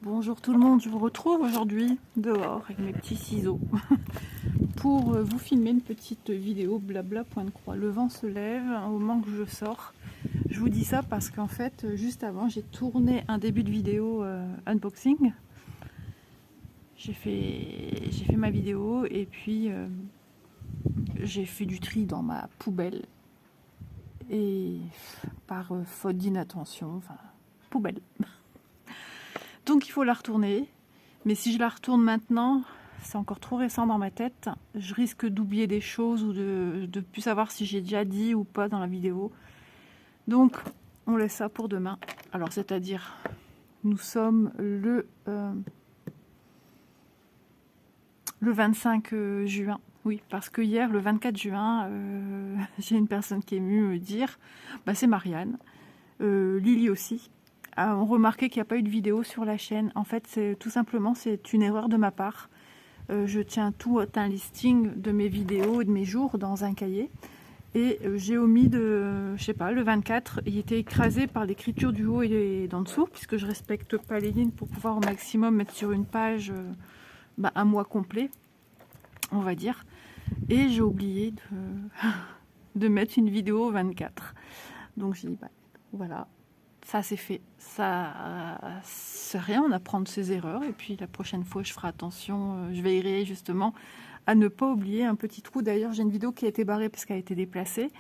Bonjour tout le monde, je vous retrouve aujourd'hui dehors avec mes petits ciseaux pour vous filmer une petite vidéo blabla point de croix. Le vent se lève au moment que je sors. Je vous dis ça parce qu'en fait, juste avant, j'ai tourné un début de vidéo unboxing. J'ai fait ma vidéo et puis j'ai fait du tri dans ma poubelle. Et par faute d'inattention, enfin, poubelle. Donc il faut la retourner. Mais si je la retourne maintenant, c'est encore trop récent dans ma tête. Je risque d'oublier des choses ou de ne plus savoir si j'ai déjà dit ou pas dans la vidéo. Donc, on laisse ça pour demain. Alors, c'est-à-dire, nous sommes le 25 juin. Oui, parce que hier, le 24 juin, j'ai une personne qui est venue me dire, bah, c'est Marianne, Lily aussi, ont remarqué qu'il n'y a pas eu de vidéo sur la chaîne. En fait, tout simplement, c'est une erreur de ma part. Je tiens tout un listing de mes vidéos et de mes jours dans un cahier. Et j'ai omis de, je sais pas, le 24, il était écrasé par l'écriture du haut et d'en dessous, puisque je respecte pas les lignes pour pouvoir au maximum mettre sur une page un mois complet, on va dire. Et j'ai oublié de mettre une vidéo au 24. Donc j'ai dit, bah, voilà. Ça c'est fait, ça c'est rien, on apprend de ses erreurs et puis la prochaine fois je ferai attention, je veillerai justement à ne pas oublier un petit trou. D'ailleurs j'ai une vidéo qui a été barrée parce qu'elle a été déplacée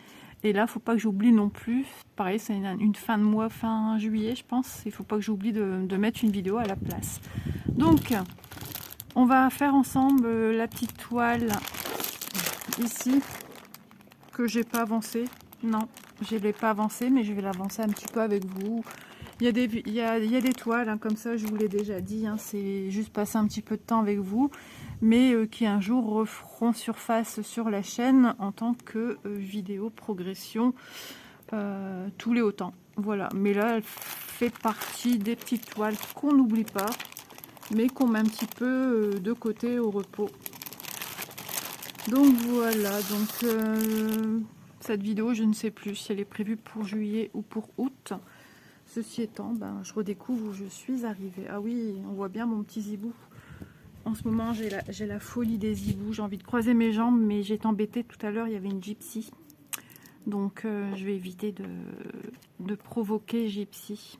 et là il ne faut pas que j'oublie non plus, pareil c'est une fin de mois, fin juillet je pense, il ne faut pas que j'oublie de mettre une vidéo à la place. Donc on va faire ensemble la petite toile ici que j'ai pas avancée, non. Je ne l'ai pas avancé, mais je vais l'avancer un petit peu avec vous. Il y a des toiles, hein, comme ça, je vous l'ai déjà dit. Hein, c'est juste passer un petit peu de temps avec vous, mais qui un jour referont surface sur la chaîne en tant que vidéo progression tous les autant. Voilà, mais là, elle fait partie des petites toiles qu'on n'oublie pas, mais qu'on met un petit peu de côté au repos. Donc voilà, donc... cette vidéo, je ne sais plus si elle est prévue pour juillet ou pour août. Ceci étant, je redécouvre où je suis arrivée. Ah oui, on voit bien mon petit zibou. En ce moment, j'ai la folie des zibous. J'ai envie de croiser mes jambes, mais j'ai été embêtée tout à l'heure. Il y avait une gypsy. Donc, je vais éviter de provoquer gypsy.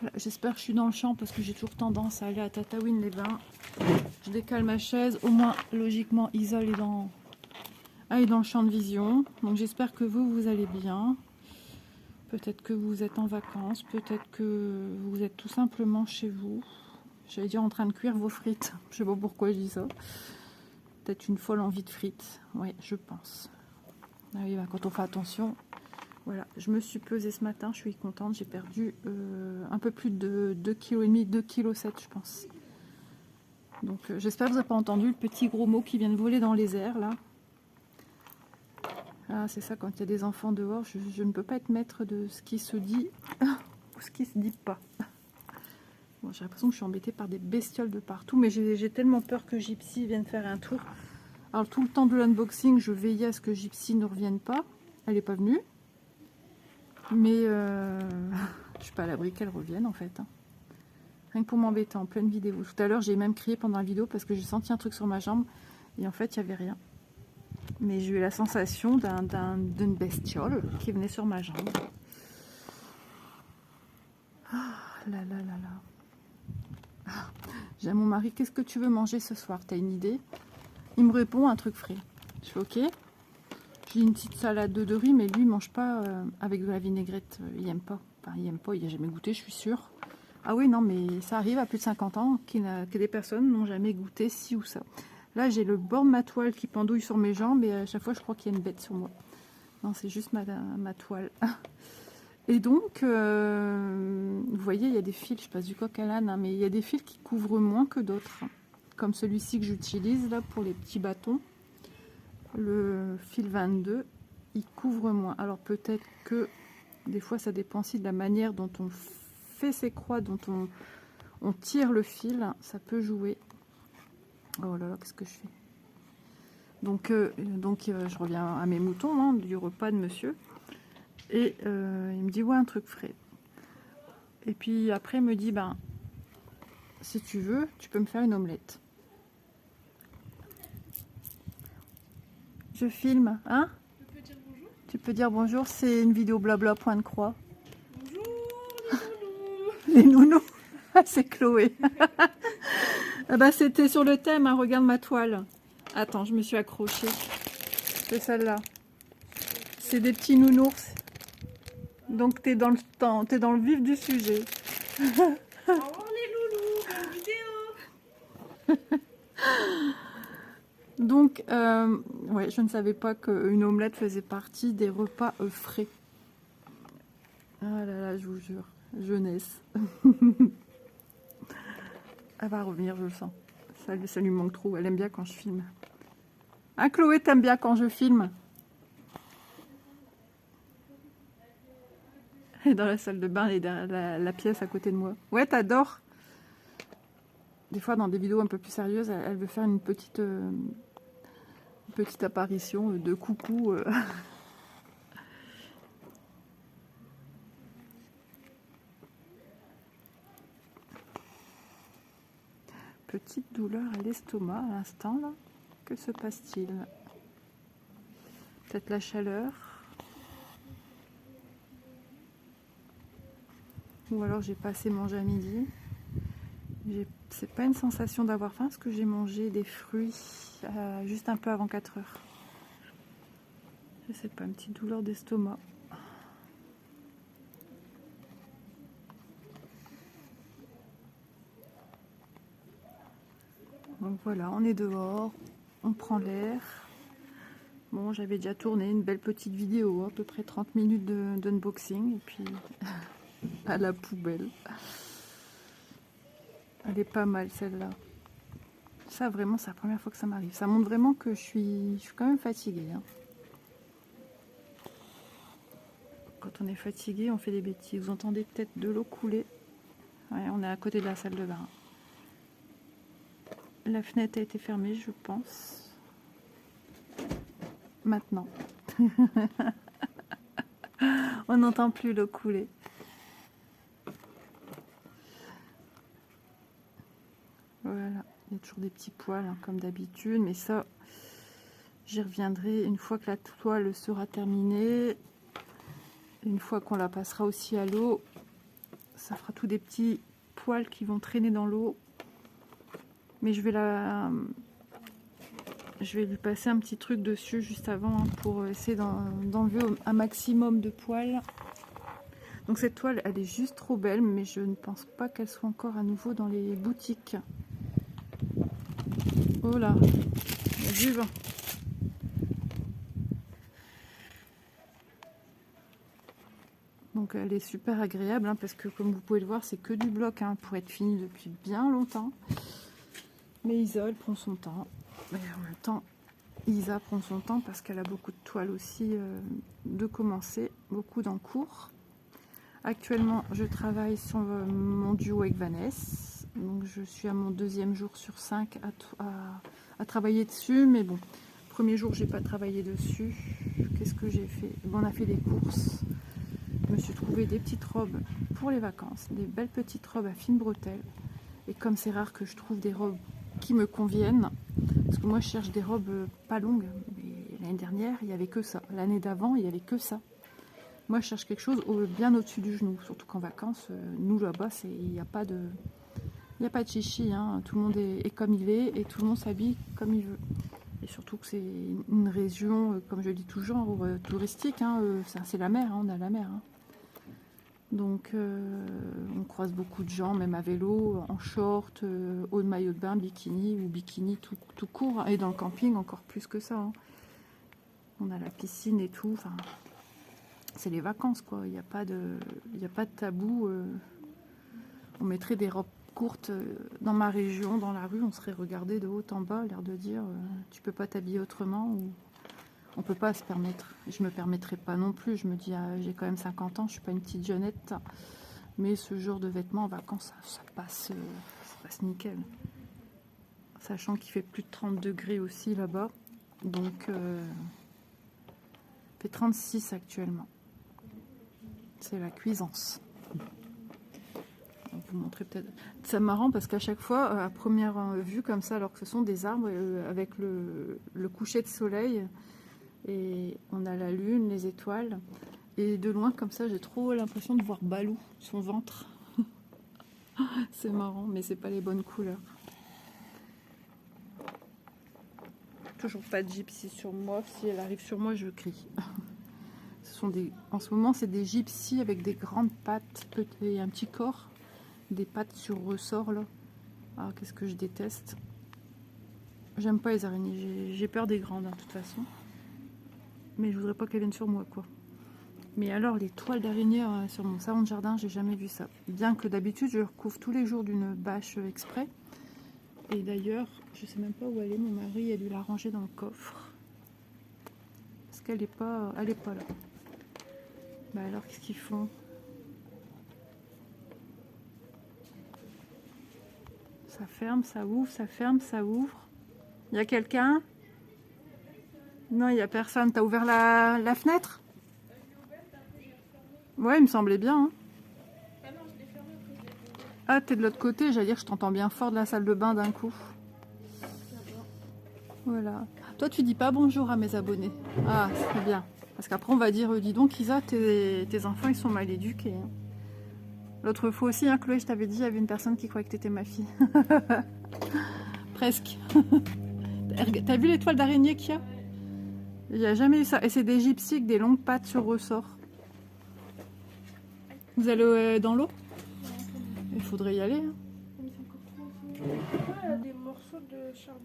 Voilà, j'espère que je suis dans le champ parce que j'ai toujours tendance à aller à Tataouine-les-Bains. Je décale ma chaise. Au moins, logiquement, Isole est dans le champ de vision. Donc j'espère que vous allez bien. Peut-être que vous êtes en vacances, peut-être que vous êtes tout simplement chez vous. J'allais dire en train de cuire vos frites. Je sais pas pourquoi je dis ça. Peut-être une folle envie de frites. Oui, je pense. Ah oui, quand on fait attention. Voilà, je me suis pesée ce matin, je suis contente. J'ai perdu un peu plus de 2,5 kg, 2,7 kg je pense. Donc j'espère que vous n'avez pas entendu le petit gros mot qui vient de voler dans les airs là. Ah, c'est ça, quand il y a des enfants dehors, je ne peux pas être maître de ce qui se dit ou ce qui se dit pas. Bon, j'ai l'impression que je suis embêtée par des bestioles de partout, mais j'ai tellement peur que Gypsy vienne faire un tour. Alors tout le temps de l'unboxing, je veillais à ce que Gypsy ne revienne pas. Elle n'est pas venue. Mais je suis pas à l'abri qu'elle revienne en fait. Hein. Rien que pour m'embêter en pleine vidéo. Tout à l'heure, j'ai même crié pendant la vidéo parce que j'ai senti un truc sur ma jambe et en fait, il n'y avait rien. Mais j'ai eu la sensation d'une bestiole qui venait sur ma jambe. Ah là là là là. Ah, j'ai mon mari, qu'est-ce que tu veux manger ce soir? T'as une idée? Il me répond un truc frais. Je fais ok. J'ai une petite salade de riz, mais lui il mange pas avec de la vinaigrette. Il aime pas. Enfin, il aime pas, il a jamais goûté, je suis sûre. Ah oui, non, mais ça arrive à plus de 50 ans que des personnes n'ont jamais goûté ci ou ça. Là, j'ai le bord de ma toile qui pendouille sur mes jambes et à chaque fois, je crois qu'il y a une bête sur moi. Non, c'est juste ma toile. Et donc, vous voyez, il y a des fils, je passe du coq à l'âne, hein, mais il y a des fils qui couvrent moins que d'autres. Comme celui-ci que j'utilise là pour les petits bâtons. Le fil 22, il couvre moins. Alors peut-être que des fois, ça dépend aussi de la manière dont on fait ses croix, dont on tire le fil, ça peut jouer. Oh là là, qu'est-ce que je fais? Donc je reviens à mes moutons, hein, du repas de monsieur. Et il me dit, ouais, un truc frais. Et puis après, il me dit, si tu veux, tu peux me faire une omelette. Je filme, hein? Je peux dire bonjour? Tu peux dire bonjour, c'est une vidéo blabla point de croix. Bonjour les nounous. Les nounous. Ah, c'est Chloé. Ah bah, c'était sur le thème, hein, regarde ma toile. Attends, je me suis accrochée. C'est celle-là. C'est des petits nounours. Donc t'es dans le vif du sujet. Au revoir les loulous, bonne vidéo. Donc, ouais, je ne savais pas qu'une omelette faisait partie des repas frais. Ah là là, je vous jure, jeunesse. Elle va revenir, je le sens. Ça lui manque trop, elle aime bien quand je filme. Hein, Chloé, t'aimes bien quand je filme? Elle est dans la salle de bain, elle est derrière la pièce à côté de moi. Ouais, t'adores. Des fois, dans des vidéos un peu plus sérieuses, elle veut faire une petite apparition de coucou. Petite douleur à l'estomac à l'instant, là. Que se passe-t-il? Peut-être la chaleur. Ou alors j'ai pas assez mangé à midi. C'est pas une sensation d'avoir faim parce que j'ai mangé des fruits juste un peu avant 4 heures. Je sais pas, une petite douleur d'estomac. Donc voilà, on est dehors, on prend l'air. Bon, j'avais déjà tourné une belle petite vidéo, à peu près 30 minutes d'unboxing, et puis à la poubelle. Elle est pas mal celle-là. Ça vraiment, c'est la première fois que ça m'arrive. Ça montre vraiment que je suis quand même fatiguée. Hein. Quand on est fatigué, on fait des bêtises. Vous entendez peut-être de l'eau couler. Ouais, on est à côté de la salle de bain. La fenêtre a été fermée, je pense. Maintenant. On n'entend plus l'eau couler. Voilà, il y a toujours des petits poils, hein, comme d'habitude, mais ça, j'y reviendrai une fois que la toile sera terminée. Une fois qu'on la passera aussi à l'eau, ça fera tous des petits poils qui vont traîner dans l'eau. Mais je vais lui passer un petit truc dessus juste avant, hein, pour essayer d'enlever un maximum de poils. Donc cette toile, elle est juste trop belle, mais je ne pense pas qu'elle soit encore à nouveau dans les boutiques. Oh là, il y a du vent. Donc elle est super agréable, hein, parce que comme vous pouvez le voir, c'est que du bloc, hein, pour être fini depuis bien longtemps. Mais Isa, elle prend son temps. Et en même temps, Isa prend son temps parce qu'elle a beaucoup de toiles aussi de commencer, beaucoup d'en cours. Actuellement, je travaille sur mon duo avec Vanessa. Donc je suis à mon 2e jour sur 5 à travailler dessus. Mais bon, premier jour, j'ai pas travaillé dessus. Qu'est-ce que j'ai fait? On a fait des courses. Je me suis trouvé des petites robes pour les vacances, des belles petites robes à fines bretelles. Et comme c'est rare que je trouve des robes qui me conviennent, parce que moi je cherche des robes pas longues, mais l'année dernière il n'y avait que ça, l'année d'avant il n'y avait que ça. Moi je cherche quelque chose bien au-dessus du genou, surtout qu'en vacances, nous là-bas il n'y a pas de chichi, hein. Tout le monde est comme il est et tout le monde s'habille comme il veut. Et surtout que c'est une région, comme je dis toujours, touristique, hein, c'est la mer, hein, on a la mer. Hein. Donc on croise beaucoup de gens, même à vélo, en short, haut de maillot de bain, bikini ou bikini tout court. Et dans le camping, encore plus que ça. Hein. On a la piscine et tout. Enfin, c'est les vacances, quoi. Il n'y a pas de tabou. On mettrait des robes courtes dans ma région, dans la rue. On serait regardé de haut en bas, l'air de dire tu peux pas t'habiller autrement ou... On peut pas se permettre. Je me permettrai pas non plus. Je me dis, j'ai quand même 50 ans, je suis pas une petite jeunette. Mais ce genre de vêtements en vacances, ça passe nickel. Sachant qu'il fait plus de 30 degrés aussi là-bas. Donc, il fait 36 actuellement. C'est la cuisance. vous montrer peut-être. C'est marrant parce qu'à chaque fois, à première vue comme ça, alors que ce sont des arbres, avec le coucher de soleil, et on a la lune, les étoiles, et de loin comme ça, j'ai trop l'impression de voir Balou, son ventre. C'est marrant, mais c'est pas les bonnes couleurs. Toujours pas de gypsy sur moi. Si elle arrive sur moi, je crie. En ce moment, c'est des gypsies avec des grandes pattes et un petit corps. Des pattes sur ressort, là. Ah, qu'est-ce que je déteste. J'aime pas les araignées. J'ai peur des grandes, hein, de toute façon. Mais je voudrais pas qu'elles viennent sur moi, quoi. Mais alors, les toiles d'araignée sur mon salon de jardin, j'ai jamais vu ça. Bien que d'habitude, je recouvre tous les jours d'une bâche exprès. Et d'ailleurs, je sais même pas où elle est. Mon mari a dû la ranger dans le coffre. Parce qu'elle est pas... Elle est pas là. Bah alors, qu'est-ce qu'ils font? Ça ferme, ça ouvre, ça ferme, ça ouvre. Il y a quelqu'un? Non, il n'y a personne. T'as ouvert la fenêtre? Ouais, il me semblait bien. Hein. Ah non, je l'ai fermé après, je l'ai fermé. Ah, t'es de l'autre côté. J'allais dire, je t'entends bien fort de la salle de bain d'un coup. Voilà. Toi, tu dis pas bonjour à mes abonnés. Ah, c'est bien. Parce qu'après, on va dire, dis donc, Isa, tes enfants, ils sont mal éduqués. Hein. L'autre fois aussi, hein, Chloé, je t'avais dit, il y avait une personne qui croyait que t'étais ma fille. Presque. T'as vu l'étoile d'araignée qu'il y a? Il n'y a jamais eu ça. Et c'est des gypsies avec des longues pattes sur ressort. Vous allez dans l'eau? Il faudrait y aller. Hein. Mais c'est encore trop faux. Pourquoi il y a des morceaux de charbon?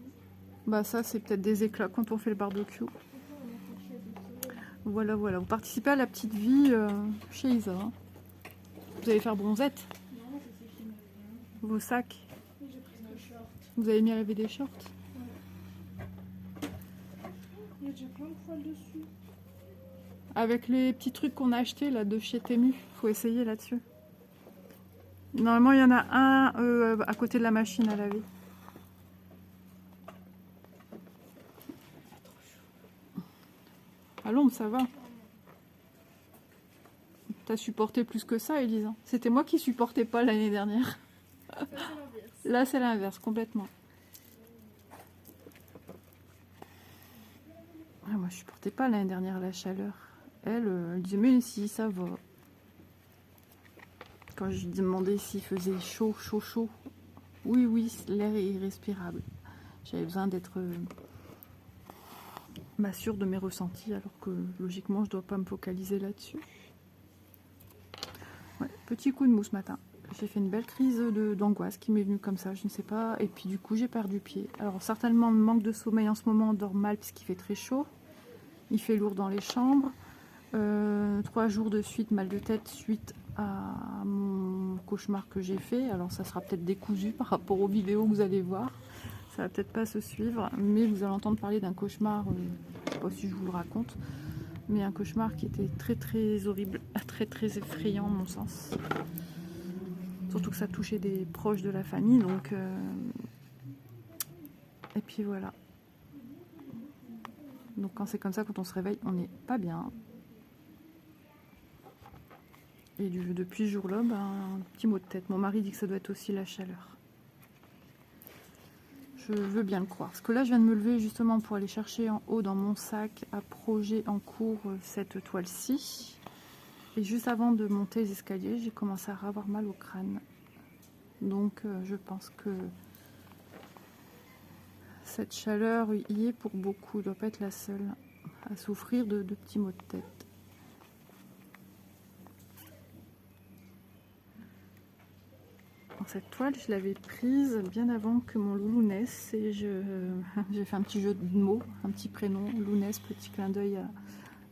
Bah ça, c'est peut-être des éclats quand on fait le barbecue. Voilà, voilà. Vous participez à la petite vie chez Isa. Hein. Vous allez faire bronzette? Non, je sais qu'il m'a fait. Vos sacs? J'ai pris des shorts. Vous avez mis à laver des shorts? Il y a déjà plein de poils dessus. Avec les petits trucs qu'on a achetés là de chez Temu, faut essayer là-dessus. Normalement, il y en a un à côté de la machine à laver. À l'ombre, ça va. T'as supporté plus que ça, Elisa. C'était moi qui supportais pas l'année dernière. Ça, c'est l'inverse. Là, c'est l'inverse, complètement. Ah, moi, je supportais pas l'année dernière la chaleur. Elle disait, mais si, ça va. Quand je lui demandais s'il faisait chaud, chaud, chaud. Oui, oui, l'air est irrespirable. J'avais besoin d'être sûre de mes ressentis, alors que logiquement, je dois pas me focaliser là-dessus. Ouais, petit coup de mou ce matin. J'ai fait une belle crise d'angoisse qui m'est venue comme ça, je ne sais pas. Et puis du coup, j'ai perdu pied. Alors certainement, manque de sommeil en ce moment, on dort mal puisqu'il fait très chaud. Il fait lourd dans les chambres. 3 jours de suite, mal de tête suite à mon cauchemar que j'ai fait. Alors ça sera peut-être décousu par rapport aux vidéos que vous allez voir. Ça va peut-être pas se suivre, mais vous allez entendre parler d'un cauchemar, je sais pas si je vous le raconte, mais un cauchemar qui était très très horrible, très très effrayant à mon sens. Surtout que ça touchait des proches de la famille, donc... Et puis voilà. Donc quand c'est comme ça, quand on se réveille, on n'est pas bien. Et depuis ce jour-là, un petit mot de tête. Mon mari dit que ça doit être aussi la chaleur. Je veux bien le croire. Parce que là, je viens de me lever justement pour aller chercher en haut dans mon sac à projet en cours cette toile-ci. Et juste avant de monter les escaliers, j'ai commencé à avoir mal au crâne. Donc je pense que cette chaleur y est pour beaucoup. Je ne dois pas être la seule à souffrir de petits maux de tête. Cette toile, je l'avais prise bien avant que mon loulou naisse et j'ai fait un petit jeu de mots, un petit prénom, Lounès, petit clin d'œil à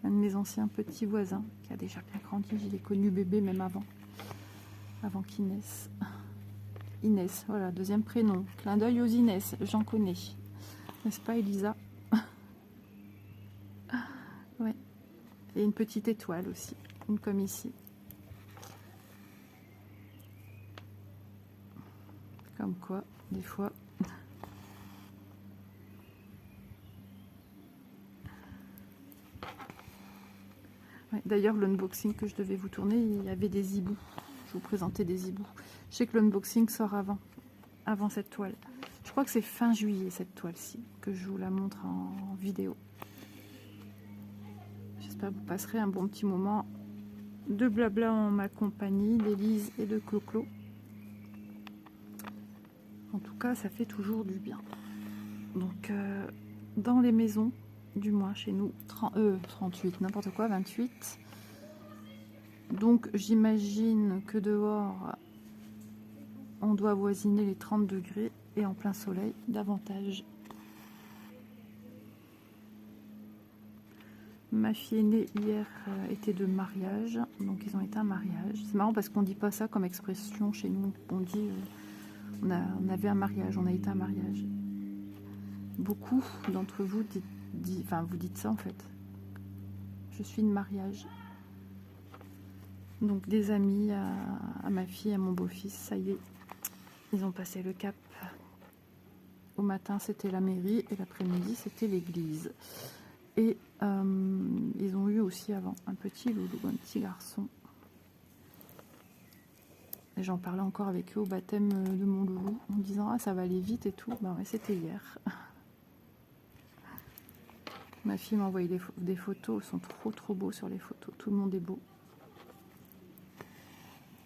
un de mes anciens petits voisins qui a déjà bien grandi. Je l'ai connu bébé même avant qu'il naisse. Inès, voilà, deuxième prénom. Clin d'œil aux Inès, j'en connais. N'est-ce pas, Elisa? Ouais. Et une petite étoile aussi, une comme ici. Comme quoi, des fois... Ouais, d'ailleurs, l'unboxing que je devais vous tourner, il y avait des hiboux. vous présenter des hiboux. Je sais que l'unboxing sort avant cette toile. Je crois que c'est fin juillet cette toile-ci, que je vous la montre en vidéo. J'espère que vous passerez un bon petit moment de blabla en ma compagnie, d'Élise et de Clo-Clo. En tout cas, ça fait toujours du bien. Donc, dans les maisons, du moins chez nous, 38, n'importe quoi, 28. Donc, j'imagine que dehors, on doit avoisiner les 30 degrés et en plein soleil, davantage. Ma fille aînée hier était de mariage, donc ils ont été à un mariage. C'est marrant parce qu'on dit pas ça comme expression chez nous. On dit on avait un mariage, on a été à un mariage. Beaucoup d'entre vous vous dites ça en fait. Je suis de mariage. Donc des amis à ma fille, à mon beau-fils, ça y est, ils ont passé le cap. Au matin c'était la mairie et l'après-midi c'était l'église. Et ils ont eu aussi avant un petit loulou, un petit garçon. Et j'en parlais encore avec eux au baptême de mon loulou, en disant ah ça va aller vite et tout. Ben ouais, c'était hier. Ma fille m'a envoyé des photos, ils sont trop beaux sur les photos, tout le monde est beau.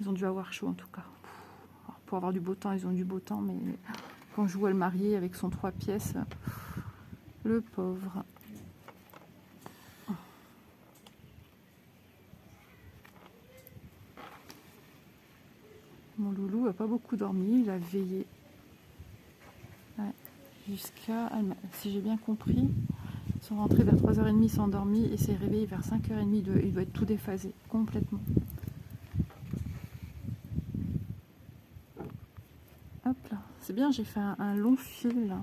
Ils ont dû avoir chaud en tout cas. Alors, pour avoir du beau temps, ils ont du beau temps, mais quand je vois le marié avec son 3 pièces, le pauvre. Mon loulou n'a pas beaucoup dormi, il a veillé. Ouais, jusqu'à, si j'ai bien compris, ils sont rentrés vers 3h30, ils sont endormis et s'est réveillé vers 5h30, il doit être tout déphasé, complètement. Hop là, c'est bien, j'ai fait un long fil.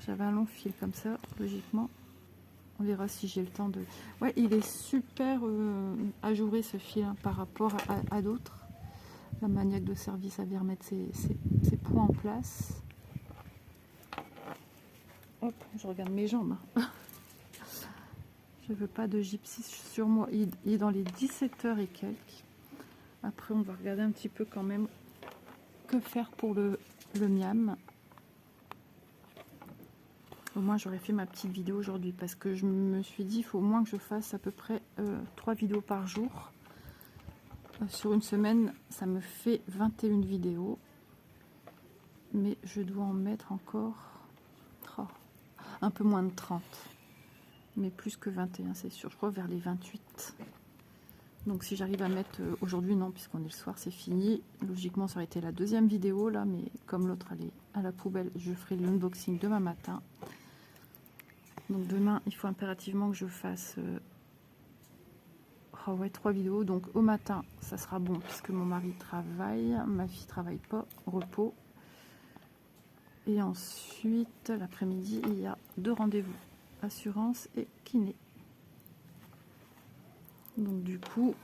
J'avais un long fil comme ça, logiquement. On verra si j'ai le temps de... Ouais, il est super ajouré ce fil hein, par rapport à d'autres. La maniaque de service avait remettre ses points en place. Hop, je regarde mes jambes. Je veux pas de gypsy sur moi. Il est dans les 17h et quelques. Après, on va regarder un petit peu quand même que faire pour le miam. Au moins, j'aurais fait ma petite vidéo aujourd'hui parce que je me suis dit, il faut au moins que je fasse à peu près 3 vidéos par jour. Sur une semaine, ça me fait 21 vidéos. Mais je dois en mettre encore un peu moins de 30. Mais plus que 21, c'est sûr. Je crois vers les 28. Donc si j'arrive à mettre aujourd'hui, non, puisqu'on est le soir, c'est fini. Logiquement, ça aurait été la deuxième vidéo, là. Mais comme l'autre, elle est à la poubelle, je ferai l'unboxing demain matin. Donc demain, il faut impérativement que je fasse... Oh ouais, 3 vidéos. Donc au matin, ça sera bon puisque mon mari travaille, ma fille travaille pas, repos. Et ensuite, l'après-midi, il y a 2 rendez-vous, assurance et kiné. Donc du coup,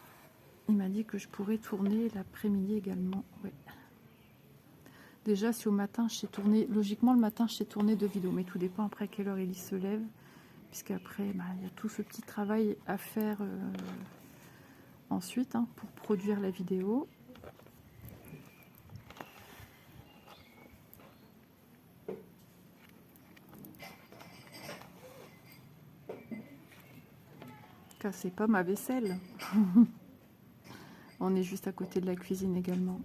il m'a dit que je pourrais tourner l'après-midi également. Ouais. Déjà, si au matin, je sais tourner, logiquement le matin, je sais tourner 2 vidéos, mais tout dépend après à quelle heure Élise se lève, puisqu'après, il y a tout ce petit travail à faire ensuite hein, pour produire la vidéo. Cassez pas ma vaisselle. On est juste à côté de la cuisine également.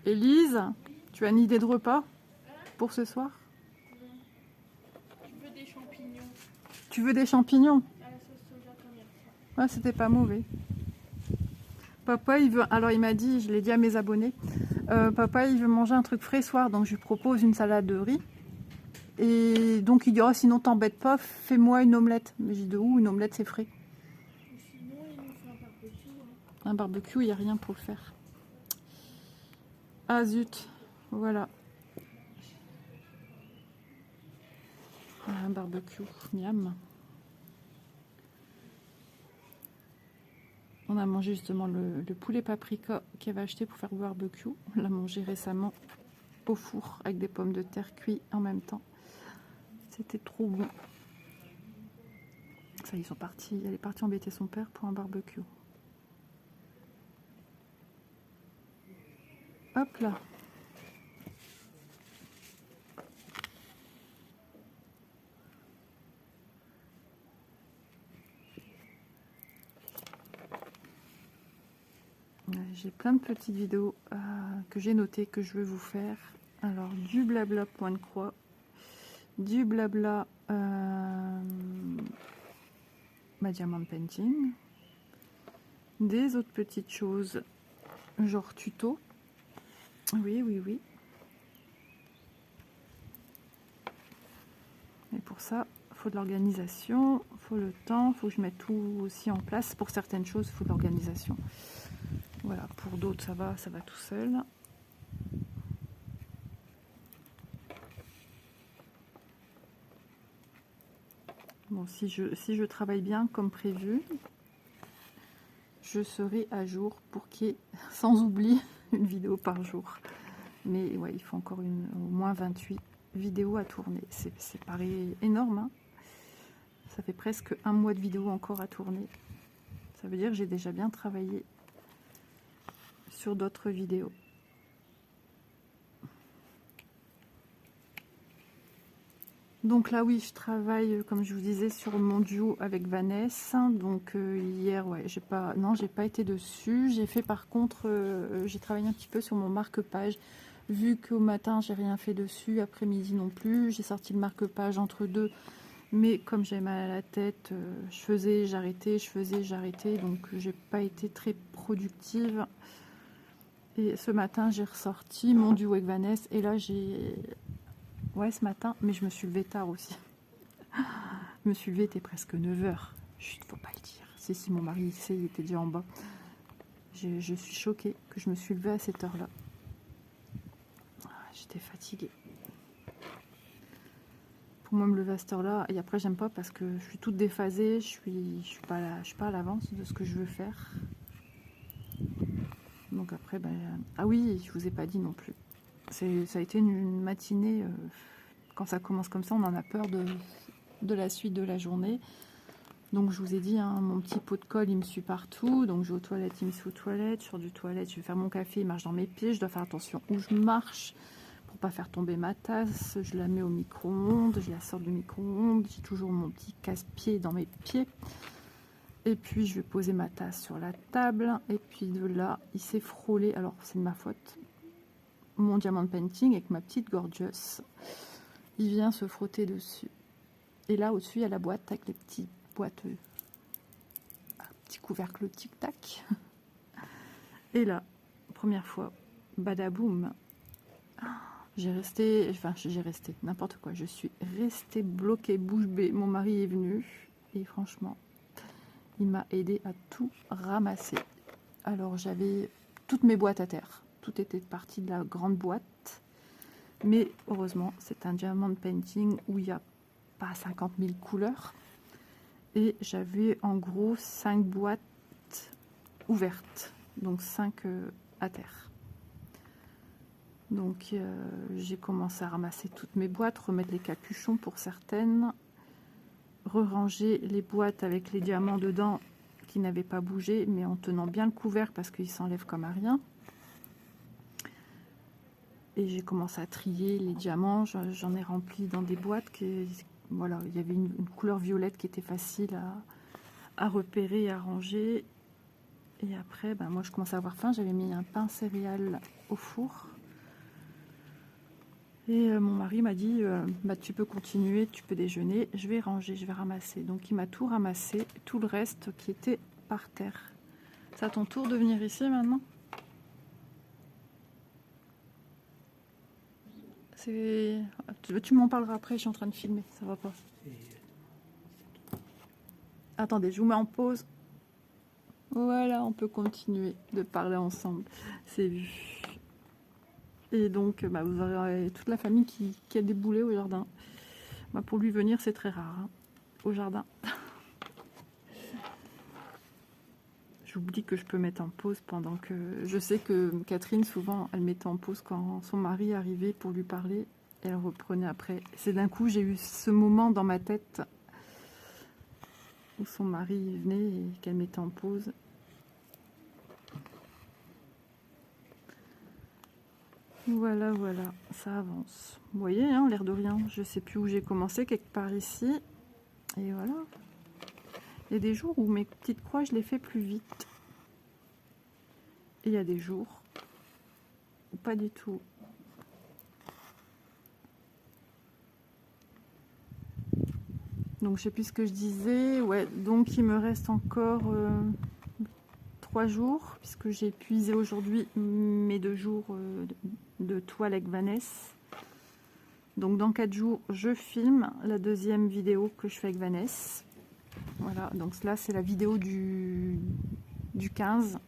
Élise, tu as une idée de repas pour ce soir? Je veux des champignons. Tu veux des champignons? À la sauce soja comme hier soir. Ouais, c'était pas mauvais. Papa, il veut... Alors, il m'a dit, je l'ai dit à mes abonnés, papa, il veut manger un truc frais soir, donc je lui propose une salade de riz. Et donc, il dit, oh, sinon, t'embête pas, fais-moi une omelette. Mais j'ai dit, de où une omelette, c'est frais? Ou sinon, il nous fait un barbecue. Hein. Un barbecue, il n'y a rien pour le faire. Ah zut, voilà. Un barbecue, miam. On a mangé justement le poulet paprika qu'il avait acheté pour faire le barbecue. On l'a mangé récemment au four avec des pommes de terre cuites en même temps. C'était trop bon. Ça, ils sont partis. Elle est partie embêter son père pour un barbecue. Hop là. J'ai plein de petites vidéos que j'ai notées, que je veux vous faire. Alors, du blabla point de croix, du blabla diamond painting, des autres petites choses, genre tuto. Oui, oui, oui. Et pour ça, il faut de l'organisation, il faut le temps, il faut que je mette tout aussi en place. Pour certaines choses, il faut de l'organisation. Voilà, pour d'autres, ça va tout seul. Bon, si je travaille bien comme prévu, je serai à jour pour qu'il y ait, sans oubli, une vidéo par jour. Mais ouais, il faut encore au moins 28 vidéos à tourner. C'est pareil énorme, hein. Ça fait presque un mois de vidéos encore à tourner. Ça veut dire que j'ai déjà bien travaillé sur d'autres vidéos. Donc là, oui, je travaille, comme je vous disais, sur mon duo avec Vanessa. Donc hier, ouais, j'ai pas été dessus. J'ai fait par contre, j'ai travaillé un petit peu sur mon marque-page. Vu qu'au matin, j'ai rien fait dessus, après-midi non plus. J'ai sorti le marque-page entre deux. Mais comme j'avais mal à la tête, je faisais, j'arrêtais, je faisais, j'arrêtais. Donc j'ai pas été très productive. Et ce matin, j'ai ressorti mon duo avec Vanessa. Et là, ouais, ce matin, mais je me suis levée tard aussi. Je me suis levée, il était presque 9 h. Chut, faut pas le dire. Si, mon mari, il sait, il était déjà en bas. Je suis choquée que je me suis levée à cette heure-là. J'étais fatiguée. Pour moi, me lever à cette heure-là, et après, j'aime pas parce que je suis toute déphasée, je suis pas à l'avance de ce que je veux faire. Donc après, ben, ah oui, je vous ai pas dit non plus. Ça a été une matinée, quand ça commence comme ça, on en a peur de la suite de la journée. Donc je vous ai dit, hein, mon petit pot de colle, il me suit partout. Donc je vais aux toilettes, il me suit aux toilettes. Je sors du toilette, je vais faire mon café, il marche dans mes pieds. Je dois faire attention où je marche pour pas faire tomber ma tasse. Je la mets au micro-ondes, je la sors du micro-ondes. J'ai toujours mon petit casse-pied dans mes pieds. Et puis je vais poser ma tasse sur la table. Et puis de là, il s'est frôlé. Alors c'est de ma faute. Mon diamond painting avec ma petite gorgeous. Il vient se frotter dessus. Et là au-dessus, il y a la boîte avec les petits boîte, un petit couvercle tic-tac. Et là, première fois, badaboum, j'ai resté, n'importe quoi, je suis restée bloquée bouche bée. Mon mari est venu et franchement, il m'a aidé à tout ramasser. Alors j'avais toutes mes boîtes à terre, tout était parti de la grande boîte, mais heureusement, c'est un diamond painting où il n'y a pas 50 000 couleurs. Et j'avais en gros 5 boîtes ouvertes, donc 5 à terre. Donc j'ai commencé à ramasser toutes mes boîtes, remettre les capuchons pour certaines, re-ranger les boîtes avec les diamants dedans qui n'avaient pas bougé, mais en tenant bien le couvercle parce qu'ils s'enlèvent comme à rien. Et j'ai commencé à trier les diamants, j'en ai rempli dans des boîtes qui... Voilà, il y avait une couleur violette qui était facile à repérer et à ranger. Et après, ben, moi je commençais à avoir faim. J'avais mis un pain céréales au four. Et mon mari m'a dit, bah, tu peux continuer, tu peux déjeuner. Je vais ranger, je vais ramasser. Donc il m'a tout ramassé, tout le reste qui était par terre. C'est à ton tour de venir ici maintenant? Tu m'en parleras après, je suis en train de filmer, ça va pas. Attendez, je vous mets en pause. Voilà, on peut continuer de parler ensemble. C'est vu. Et donc, bah, vous aurez toute la famille qui a des boulets au jardin. Bah, pour lui venir, c'est très rare, hein, au jardin. J'oublie que je peux mettre en pause pendant que... Je sais que Catherine, souvent, elle mettait en pause quand son mari arrivait pour lui parler. Et elle reprenait après. C'est d'un coup, j'ai eu ce moment dans ma tête. où son mari venait et qu'elle mettait en pause. Voilà, voilà, ça avance. Vous voyez, hein, l'air de rien, je sais plus où j'ai commencé, quelque part ici. Et voilà. Il y a des jours où mes petites croix, je les fais plus vite. Et il y a des jours où pas du tout. Donc je sais plus ce que je disais. Ouais, donc il me reste encore 3 jours, puisque j'ai épuisé aujourd'hui mes 2 jours de toile avec Vanessa. Donc dans 4 jours, je filme la deuxième vidéo que je fais avec Vanessa. Voilà, donc là c'est la vidéo du 15.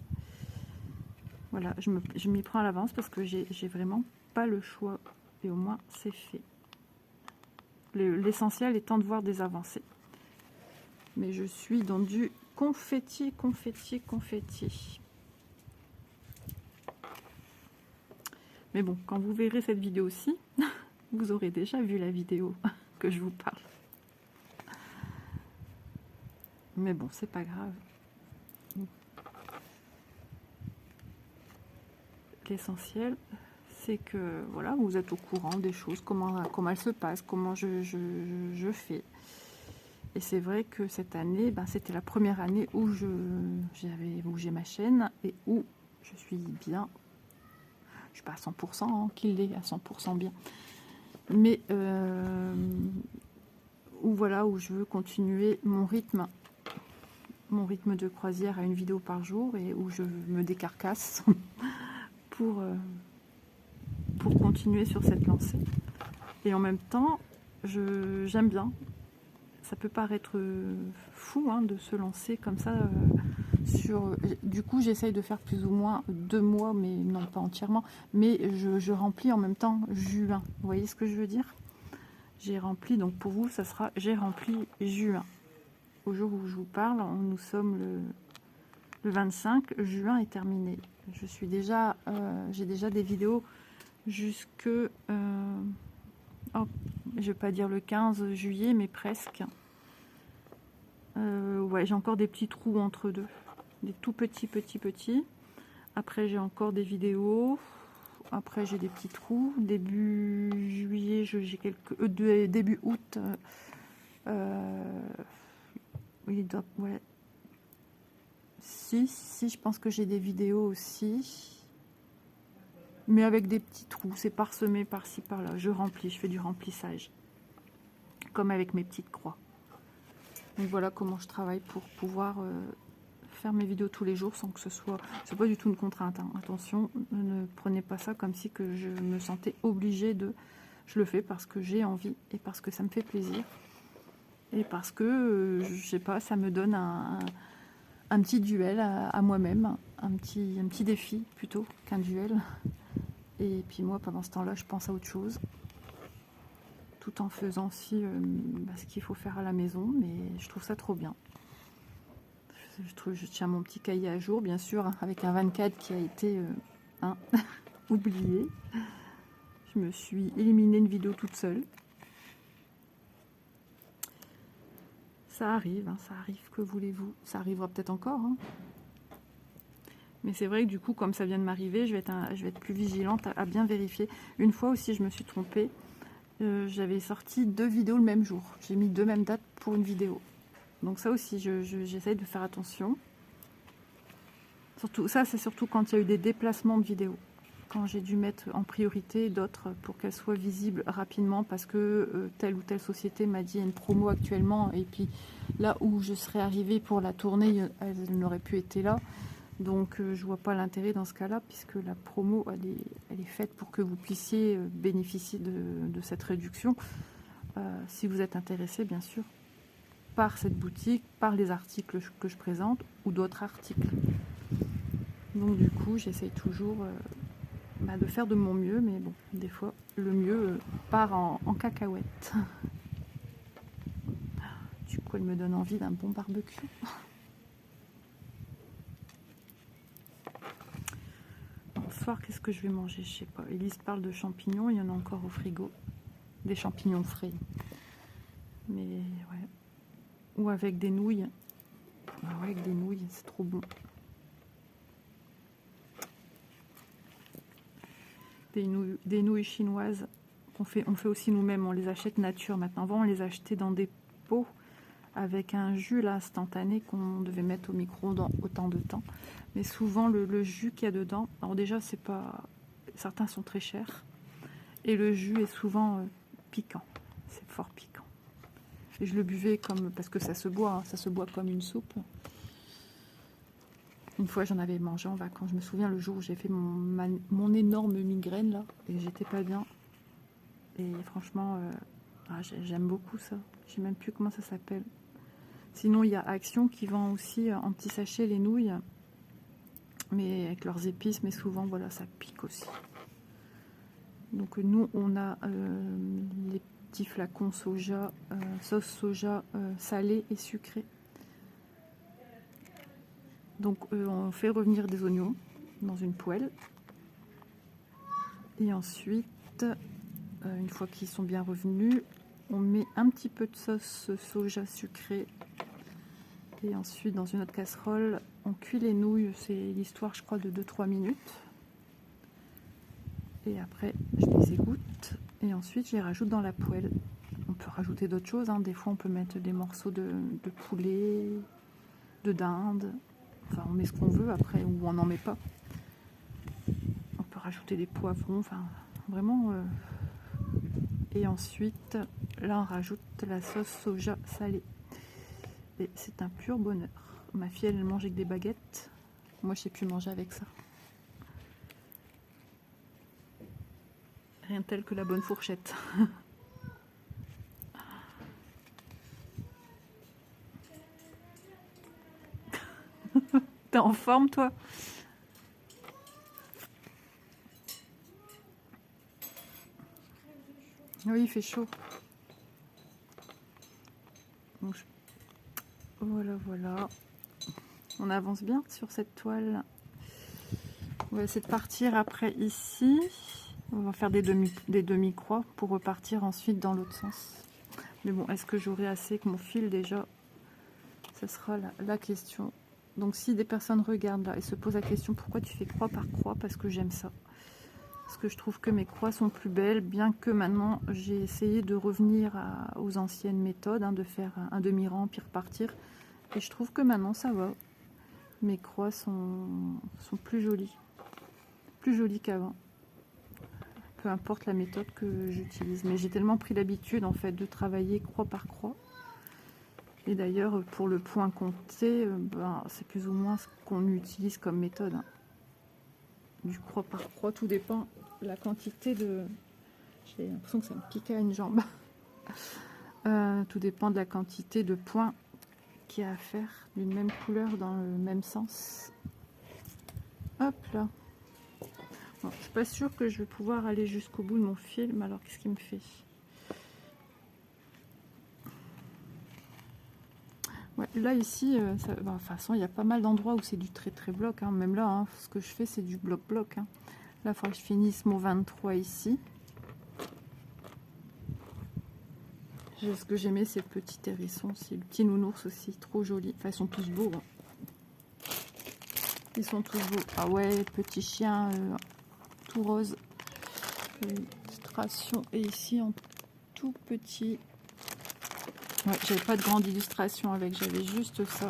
Voilà, je m'y prends à l'avance parce que j'ai vraiment pas le choix. Et au moins c'est fait. L'essentiel étant de voir des avancées. Mais je suis dans du confetti, confetti, confetti. Mais bon, quand vous verrez cette vidéo-ci, vous aurez déjà vu la vidéo que je vous parle. Mais bon, c'est pas grave. L'essentiel, c'est que voilà, vous êtes au courant des choses, comment elles se passent, comment je fais. Et c'est vrai que cette année, ben, c'était la première année où j'ai ma chaîne et où je suis bien. Je suis pas à 100%, hein, qu'il est à 100% bien. Mais où voilà, où je veux continuer mon rythme de croisière à une vidéo par jour et où je me décarcasse pour continuer sur cette lancée. Et en même temps, j'aime bien. Ça peut paraître fou hein, de se lancer comme ça du coup, j'essaye de faire plus ou moins 2 mois, mais non pas entièrement. Mais je remplis en même temps juin. Vous voyez ce que je veux dire? J'ai rempli, donc pour vous, ça sera j'ai rempli juin. Au jour où je vous parle, nous sommes le 25, juin est terminé. Je suis déjà, j'ai déjà des vidéos jusque, oh, je vais pas dire le 15 juillet, mais presque. Ouais, j'ai encore des petits trous entre deux, des tout petits. Après, j'ai encore des vidéos. Après, j'ai des petits trous. Début juillet, j'ai quelques début août. Oui, ouais. Si, je pense que j'ai des vidéos aussi. Mais avec des petits trous, c'est parsemé par-ci, par-là. Je remplis, je fais du remplissage. Comme avec mes petites croix. Donc voilà comment je travaille pour pouvoir faire mes vidéos tous les jours sans que ce soit... C'est pas du tout une contrainte, hein. Attention, ne prenez pas ça comme si que je me sentais obligée de... Je le fais parce que j'ai envie et parce que ça me fait plaisir. Et parce que, je sais pas, ça me donne un petit duel à moi-même. Un petit défi plutôt qu'un duel. Et puis moi, pendant ce temps-là, je pense à autre chose. Tout en faisant aussi ce qu'il faut faire à la maison, mais je trouve ça trop bien. Je tiens mon petit cahier à jour, bien sûr, hein, avec un 24 qui a été oublié. Je me suis éliminé une vidéo toute seule. Ça arrive, que voulez-vous? Ça arrivera peut-être encore. Hein. Mais c'est vrai que du coup, comme ça vient de m'arriver, je vais être plus vigilante à bien vérifier. Une fois aussi, je me suis trompée. J'avais sorti 2 vidéos le même jour. J'ai mis 2 mêmes dates pour une vidéo. Donc ça aussi, j'essaye de faire attention. Surtout, ça, c'est surtout quand il y a eu des déplacements de vidéos. Quand j'ai dû mettre en priorité d'autres pour qu'elles soient visibles rapidement parce que telle ou telle société m'a dit il y a une promo actuellement et puis là où je serais arrivée pour la tournée, elle n'aurait pu être là. Donc je vois pas l'intérêt dans ce cas-là puisque la promo elle est faite pour que vous puissiez bénéficier de cette réduction si vous êtes intéressé bien sûr par cette boutique, par les articles que je présente ou d'autres articles. Donc du coup j'essaye toujours de faire de mon mieux, mais bon des fois le mieux part en cacahuète. Du coup elle me donne envie d'un bon barbecue. Ce soir, qu'est-ce que je vais manger? Je sais pas. Elise parle de champignons, il y en a encore au frigo. Des champignons frais. Mais ouais. ou avec des nouilles. Ah ouais, avec des nouilles, c'est trop bon. Des nouilles chinoises. On fait aussi nous-mêmes, on les achète nature maintenant. Avant, on les achetait dans des pots avec un jus là, instantané qu'on devait mettre au micro-ondes dans autant de temps. Mais souvent, le jus qu'il y a dedans, alors déjà, c'est pas... Certains sont très chers. Et le jus est souvent piquant. C'est fort piquant. Et je le buvais comme... Parce que ça se boit, hein, ça se boit comme une soupe. Une fois, j'en avais mangé en vacances. Je me souviens le jour où j'ai fait mon énorme migraine, là. Et j'étais pas bien. Et franchement, j'aime beaucoup ça. Je sais même plus comment ça s'appelle. Sinon, il y a Action qui vend aussi en petits sachets les nouilles. Mais avec leurs épices. Mais souvent, voilà, ça pique aussi. Donc nous, on a les petits flacons soja, sauce soja salée et sucrée. Donc on fait revenir des oignons dans une poêle. Et ensuite, une fois qu'ils sont bien revenus, on met un petit peu de sauce soja sucrée. Et ensuite, dans une autre casserole, on cuit les nouilles. C'est l'histoire, je crois, de 2-3 minutes. Et après, je les égoutte. Et ensuite, je les rajoute dans la poêle. On peut rajouter d'autres choses, hein. Des fois, on peut mettre des morceaux de poulet, de dinde. Enfin, on met ce qu'on veut après, ou on n'en met pas. On peut rajouter des poivrons, enfin, vraiment. Et ensuite, là, on rajoute la sauce soja salée. Et c'est un pur bonheur. Ma fille, elle mange avec des baguettes. Moi, je sais plus manger avec ça. Rien de tel que la bonne fourchette. T'es en forme, toi? Oui, il fait chaud. Donc, voilà, voilà. On avance bien sur cette toile. On va essayer de partir après ici. On va faire des demi-croix pour repartir ensuite dans l'autre sens. Mais bon, est-ce que j'aurai assez avec mon fil déjà? Ce sera la question. Donc si des personnes regardent là et se posent la question pourquoi tu fais croix par croix, parce que j'aime ça. Parce que je trouve que mes croix sont plus belles, bien que maintenant j'ai essayé de revenir aux anciennes méthodes, hein, de faire un demi-rang puis repartir. Et je trouve que maintenant ça va. Mes croix sont plus jolies. Plus jolies qu'avant. Peu importe la méthode que j'utilise. Mais j'ai tellement pris l'habitude en fait de travailler croix par croix. Et d'ailleurs pour le point compté, c'est plus ou moins ce qu'on utilise comme méthode. Hein. Du croix par croix, tout dépend de la quantité de... J'ai l'impression que ça me pique à une jambe. Tout dépend de la quantité de points qu'il y a à faire d'une même couleur dans le même sens. Hop là. Bon, je suis pas sûre que je vais pouvoir aller jusqu'au bout de mon film. Alors qu'est-ce qu'il me fait? Ouais, là ici, de toute façon il y a pas mal d'endroits où c'est du très bloc. Hein. Même là, hein, ce que je fais c'est du bloc. Hein. Là il faudra que je finisse mon 23 ici. Ce que j'aimais c'est le petit hérisson aussi, le petit nounours aussi, trop joli. Enfin ils sont tous beaux. Hein. Ils sont tous beaux. Ah ouais, petit chien tout rose. Illustration. Et ici en tout petit. Ouais, j'avais pas de grande illustration avec, j'avais juste ça.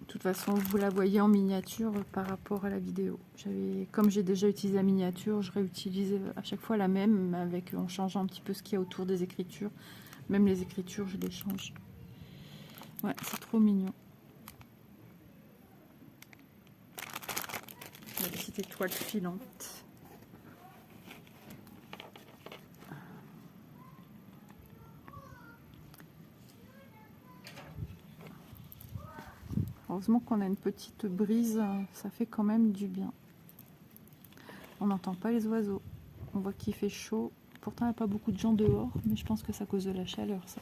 De toute façon, vous la voyez en miniature par rapport à la vidéo. Comme j'ai déjà utilisé la miniature, je réutilise à chaque fois la même, avec en changeant un petit peu ce qu'il y a autour des écritures. Même les écritures, je les change. Ouais, c'est trop mignon. La petite étoile filante. Heureusement qu'on a une petite brise, ça fait quand même du bien. On n'entend pas les oiseaux. On voit qu'il fait chaud. Pourtant, il n'y a pas beaucoup de gens dehors, mais je pense que c'est à cause de la chaleur, ça.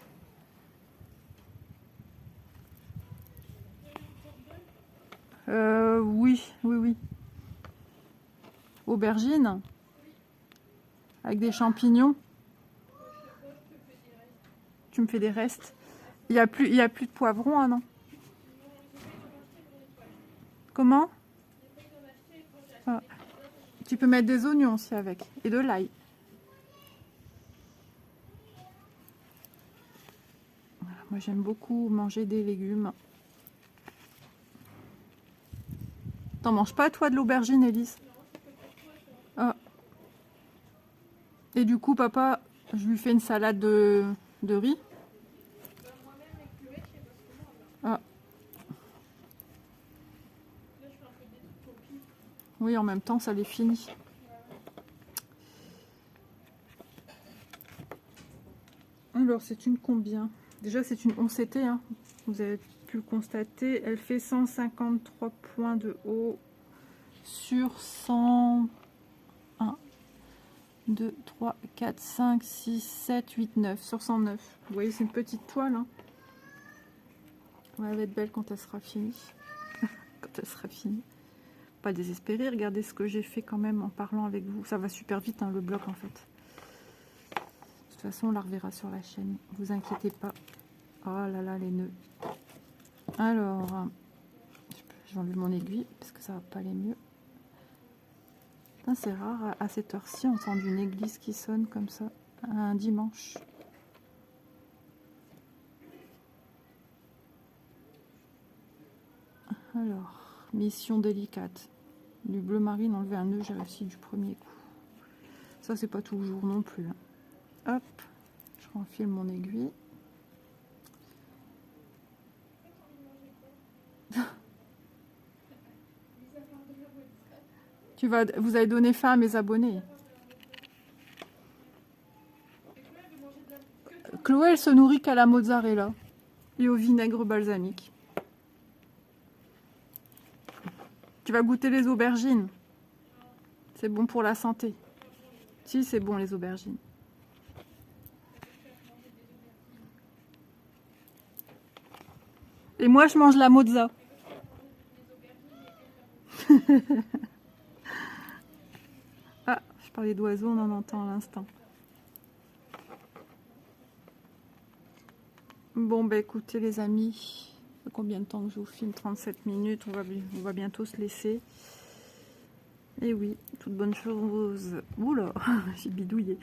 Oui. Aubergine avec des champignons. Tu me fais des restes. Il n'y a plus de poivrons, ah non? Comment? Ah. Tu peux mettre des oignons aussi avec. Et de l'ail. Voilà, moi j'aime beaucoup manger des légumes. T'en manges pas toi de l'aubergine, Élise? Ah. Et du coup, papa, je lui fais une salade de riz. Ah. Oui, en même temps, ça les finit. Alors, c'est une combien? Déjà, c'est une 11CT, hein. Vous avez pu le constater. Elle fait 153 points de haut sur 100... 1, 2, 3, 4, 5, 6, 7, 8, 9. Sur 109. Vous voyez, c'est une petite toile, hein. Ouais, elle va être belle quand elle sera finie. Quand elle sera finie. Pas désespérer, regardez ce que j'ai fait quand même en parlant avec vous. Ça va super vite, hein, le bloc, en fait. De toute façon, on la reverra sur la chaîne. Vous inquiétez pas. Oh là là, les nœuds. Alors, j'enlève mon aiguille parce que ça va pas aller mieux. C'est rare à cette heure-ci entendre une église qui sonne comme ça un dimanche. Alors, mission délicate. Du bleu marine, enlever un nœud, j'ai réussi du premier coup. Ça, c'est pas toujours non plus. Hop, je renfile mon aiguille. Vous avez donné faim à mes abonnés. Chloé, elle se nourrit qu'à la mozzarella et au vinaigre balsamique. Tu vas goûter les aubergines. C'est bon pour la santé. Si, c'est bon les aubergines. Et moi, je mange la mozza. Ah, je parlais d'oiseaux, on en entend à l'instant. Bon, bah écoutez les amis, combien de temps que je vous filme? 37 minutes, on va bientôt se laisser. Et oui, toutes bonnes choses... Oula, j'ai bidouillé.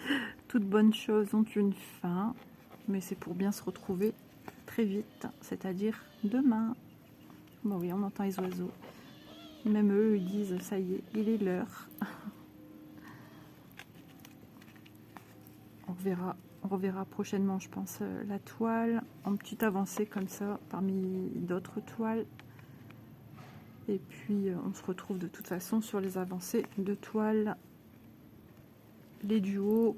Toutes bonnes choses ont une fin, mais c'est pour bien se retrouver très vite, c'est-à-dire demain. Bon oui, on entend les oiseaux. Même eux, ils disent, ça y est, il est l'heure. On reverra prochainement, je pense, la toile en petite avancée comme ça, parmi d'autres toiles. Et puis, on se retrouve de toute façon sur les avancées de toile, les duos,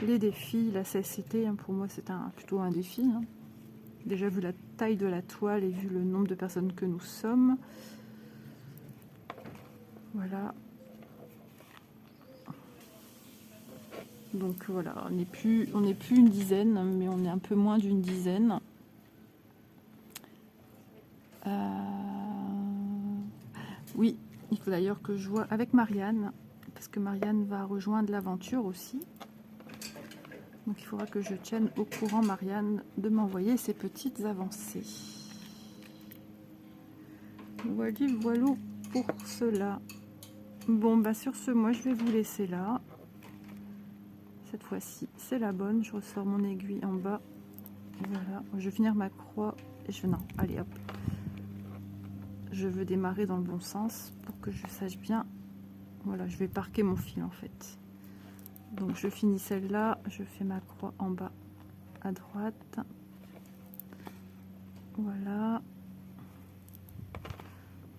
les défis, la CSCT. Hein, pour moi, c'est plutôt un défi. Hein. Déjà, vu la taille de la toile et vu le nombre de personnes que nous sommes. Voilà. Donc voilà, on n'est plus une dizaine, mais on est un peu moins d'une dizaine. Oui, il faut d'ailleurs que je vois avec Marianne, parce que Marianne va rejoindre l'aventure aussi. Donc il faudra que je tienne au courant Marianne de m'envoyer ses petites avancées. Voilà pour cela. Bon, bah sur ce, moi je vais vous laisser là. Cette fois-ci, c'est la bonne. Je ressors mon aiguille en bas. Voilà. Je vais finir ma croix. Et non, allez hop. Je veux démarrer dans le bon sens pour que je sache bien. Voilà, je vais parquer mon fil en fait. Donc je finis celle-là. Je fais ma croix en bas à droite. Voilà.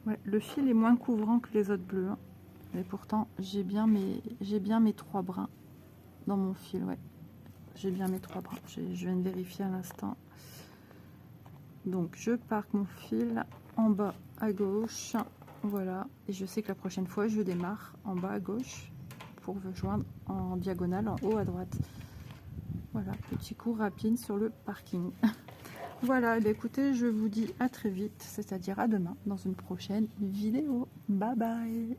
Ouais, le fil est moins couvrant que les autres bleus. Hein. Mais pourtant, j'ai bien mes 3 brins. Dans mon fil, ouais. J'ai bien mes 3 brins. Je viens de vérifier à l'instant. Donc, je parque mon fil en bas à gauche. Voilà. Et je sais que la prochaine fois, je démarre en bas à gauche pour joindre en diagonale en haut à droite. Voilà. Petit coup rapide sur le parking. Voilà. Écoutez, je vous dis à très vite, c'est-à-dire à demain dans une prochaine vidéo. Bye bye.